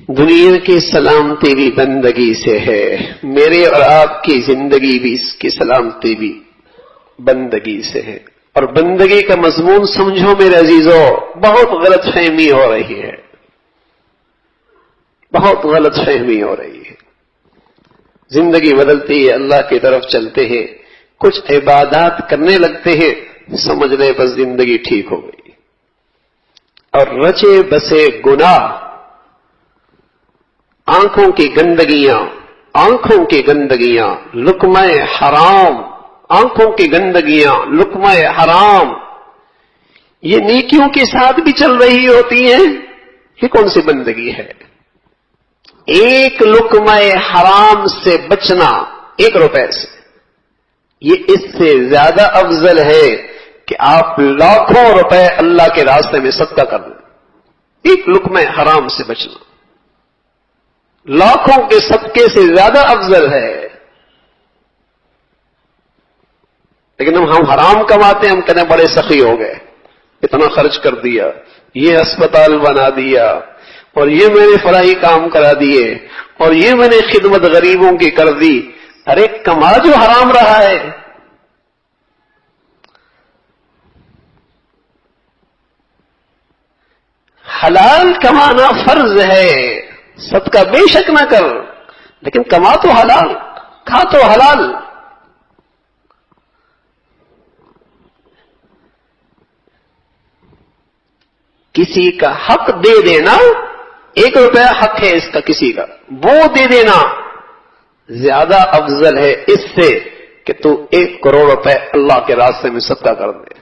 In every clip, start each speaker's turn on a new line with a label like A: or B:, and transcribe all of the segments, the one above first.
A: دنیا کی سلامتی بھی بندگی سے ہے، میرے اور آپ کی زندگی بھی اس کی سلامتی بھی بندگی سے ہے۔ اور بندگی کا مضمون سمجھو میرے عزیزو، بہت غلط فہمی ہو رہی ہے، بہت غلط فہمی ہو رہی ہے۔ زندگی بدلتی ہے، اللہ کی طرف چلتے ہیں، کچھ عبادات کرنے لگتے ہیں، سمجھ لے بس زندگی ٹھیک ہو گئی۔ اور رچے بسے گناہ، آنکھوں کی گندگیاں، آنکھوں کی گندگیاں، لقمہ حرام، آنکھوں کی گندگیاں، لقمہ حرام، یہ نیکیوں کے ساتھ بھی چل رہی ہوتی ہیں۔ یہ کون سی بندگی ہے؟ ایک لقمہ حرام سے بچنا، 1 روپے سے، یہ اس سے زیادہ افضل ہے کہ آپ لاکھوں روپے اللہ کے راستے میں صدقہ کر دیں۔ ایک لقمہ حرام سے بچنا لاکھوں کے صدقے سے زیادہ افضل ہے۔ لیکن ہم حرام کماتے ہیں، ہم کہتے ہیں بڑے سخی ہو گئے، اتنا خرچ کر دیا، یہ اسپتال بنا دیا، اور یہ میں نے فلاحی کام کرا دیے، اور یہ میں نے خدمت غریبوں کی کر دی۔ ارے کما جو حرام رہا ہے۔ حلال کمانا فرض ہے، صدقہ بے شک نہ کر، لیکن کما تو حلال، کھا تو حلال۔ کسی کا حق دے دینا، 1 روپیہ حق ہے اس کا کسی کا، وہ دے دینا زیادہ افضل ہے اس سے کہ تو 1 کروڑ روپے اللہ کے راستے میں صدقہ کر دے۔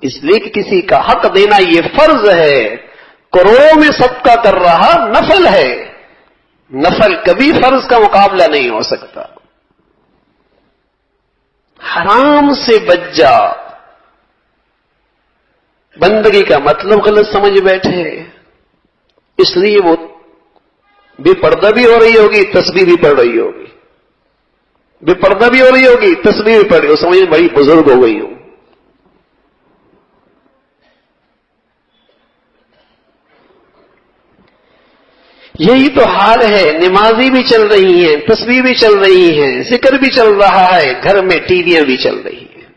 A: اس لیے کہ کسی کا حق دینا یہ فرض ہے، کروڑوں میں صدقہ کر رہا نفل ہے، نفل کبھی فرض کا مقابلہ نہیں ہو سکتا۔ حرام سے بچ جا، بندگی کا مطلب غلط سمجھ بیٹھے، اس لیے وہ بے پردہ بھی ہو رہی ہوگی، تسبیح بھی پڑھ رہی ہوگی، بے پردہ بھی ہو رہی ہوگی، تسبیح بھی پڑھ رہی ہو، سمجھ بڑی بزرگ ہو گئی ہوں۔ یہی تو حال ہے، نمازی بھی چل رہی ہیں، تسبیح بھی چل رہی ہیں، ذکر بھی چل رہا ہے، گھر میں ٹی ویاں بھی چل رہی ہیں،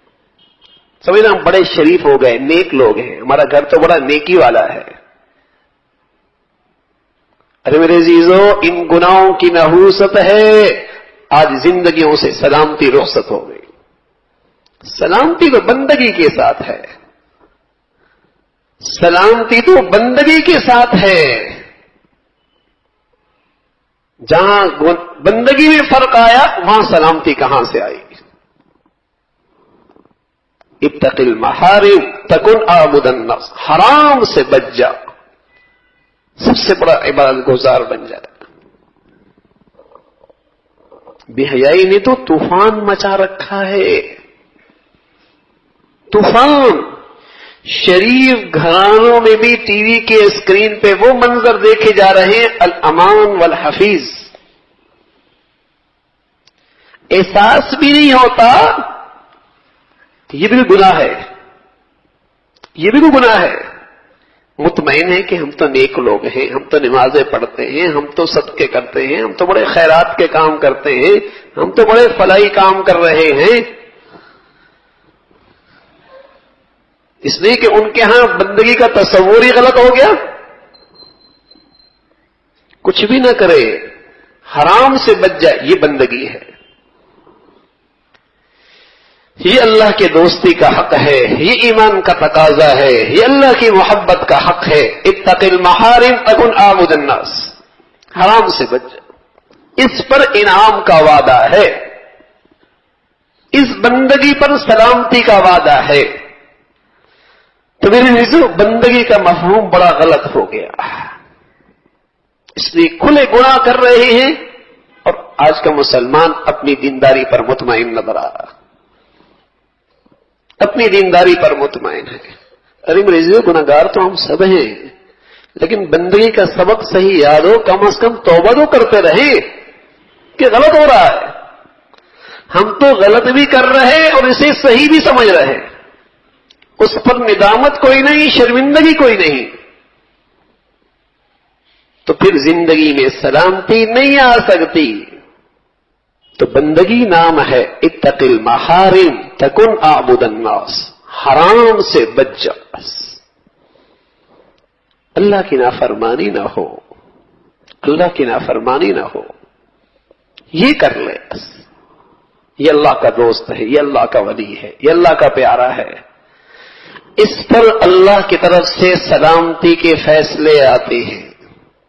A: سمجھنا ہم بڑے شریف ہو گئے، نیک لوگ ہیں، ہمارا گھر تو بڑا نیکی والا ہے۔ ارے میرے عزیزو، ان گناہوں کی نحوست ہے، آج زندگیوں سے سلامتی رخصت ہو گئی۔ سلامتی تو بندگی کے ساتھ ہے، سلامتی تو بندگی کے ساتھ ہے۔ جہاں بندگی میں فرق آیا وہاں سلامتی کہاں سے آئی؟ اتق المحارم تکن عابد النفس، حرام سے بچ جا، سب سے بڑا عبادت گزار بن جائے۔ بے حیائی نے تو طوفان مچا رکھا ہے، طوفان۔ شریف گھرانوں میں بھی ٹی وی کے اسکرین پہ وہ منظر دیکھے جا رہے ہیں، الامان والحفیظ۔ احساس بھی نہیں ہوتا کہ یہ بھی گناہ ہے، یہ بھی گناہ ہے۔ مطمئن ہے کہ ہم تو نیک لوگ ہیں، ہم تو نمازیں پڑھتے ہیں، ہم تو صدقے کرتے ہیں، ہم تو بڑے خیرات کے کام کرتے ہیں، ہم تو بڑے فلاحی کام کر رہے ہیں۔ اس لیے کہ ان کے ہاں بندگی کا تصور ہی غلط ہو گیا۔ کچھ بھی نہ کرے، حرام سے بچ جائے، یہ بندگی ہے، یہ اللہ کے دوستی کا حق ہے، یہ ایمان کا تقاضا ہے، یہ اللہ کی محبت کا حق ہے۔ اتق المحارم تکن عابد الناس، حرام سے بچ جائے، اس پر انعام کا وعدہ ہے، اس بندگی پر سلامتی کا وعدہ ہے۔ تو میرے عزیزو، بندگی کا مفہوم بڑا غلط ہو گیا، اس لیے کھلے گناہ کر رہے ہیں، اور آج کا مسلمان اپنی دینداری پر مطمئن نظر آ رہا، اپنی دینداری پر مطمئن ہے۔ ارے میرے عزیزو، گناہگار تو ہم سب ہیں، لیکن بندگی کا سبق صحیح یاد ہو، کم از کم توبہ تو کرتے رہیں کہ غلط ہو رہا ہے۔ ہم تو غلط بھی کر رہے اور اسے صحیح بھی سمجھ رہے، اس پر ندامت کوئی نہیں، شرمندگی کوئی نہیں۔ تو پھر زندگی میں سلامتی نہیں آ سکتی. تو بندگی نام ہے اتق المحارم تکن اعبد الناس. حرام سے بچ جا، بس اللہ کی نافرمانی نہ ہو، اللہ کی نافرمانی نہ ہو، یہ کر لے بس. یہ اللہ کا دوست ہے، یہ اللہ کا ولی ہے، یہ اللہ کا پیارا ہے. اس پر اللہ کی طرف سے سلامتی کے فیصلے آتے ہیں.